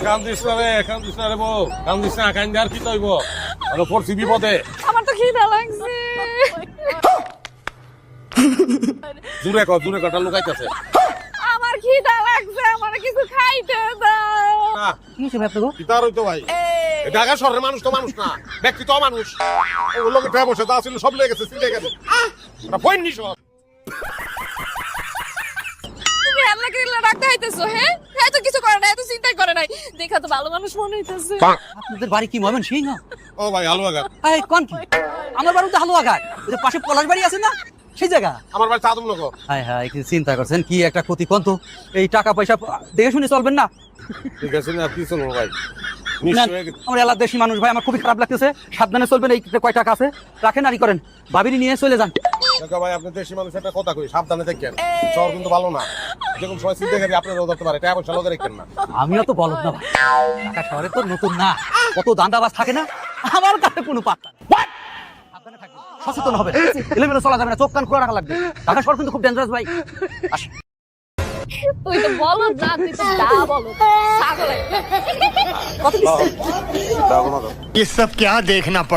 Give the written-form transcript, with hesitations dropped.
কান্দিস না রে বউ, কান্দিস না, কান্দে আর কি তৈব, আরো পড়ছি বিপদে। আমার তো খিদা লাগছে। জুড়ে কটা লুকাইতেছে। আমার খিদা লাগছে, আমার কিছু খাইতে দাও। কি হইছে ভাই আপনাকে? কি তার হইতো ভাই? ঢাকা শহরের মানুষ তো মানুষ না, ব্যক্তি তো মানুষ। ওর লোকে ঠেয়া বসে তা ছিল, সব লেগেছে, চিন্তা গেছে। ফোন নিস। তুমি আল্লাহকে রাখতে হইতেছো, হ্যাঁ? হ্যাঁ তো কিছু করে না, এত চিন্তাই করে নাই। দেখা তো ভালো মানুষ মনে হইতেছে। আপনাদের বাড়ি কি ময়মন সিং? ও ভাই হালুয়া ঘাট। এই কোন কি? আমার বাড়ি তো হালুয়া ঘাট। ওই যে পাশে পলাশ বাড়ি আছে না? সেই জায়গা। আমার ভাই চাঁদম লোক। হায় হায়, কি চিন্তা করছেন, কি একটা ক্ষতি কোন তো। এই টাকা পয়সা দেখে শুনে চলবেন না। ঠিক আছে না, কি চলবো ভাই? না, আমার এলাকার দেশি মানুষ ভাই, আমার খুবই খারাপ লাগতেছে। সাবধানে চলবেন, এই কয় টাকা আছে রাখেন আর করেন, ভাবিনি নিয়ে চলে যান। ভাই আপনি দেশি মানুষ, একটা কথা কই, সাবধানে দেখেন, শহর কিন্তু ভালো না। যেরকম সময় চিন্তা করি আপনার ধরতে পারে, টাকা পয়সা লোকে রেখেন না। আমিও তো বলদ না ভাই, ঢাকা শহরে তো নতুন না, কত দান্দাবাজ থাকে না, আমার কাছে কোনো পাত্তা নেই। সাবধানে থাকবেন, সচেতন হবে, এলোমেলো চলা যাবে না, চোখ কান খোলা রাখা লাগবে। ঢাকা শহর কিন্তু খুব ডেঞ্জারাস ভাই। আসেন। তুই তো বলো না, তুই তো দা বলো ছাগল একটা। কত দিচ্ছে? দাও না। ये सब क्या देखना पड़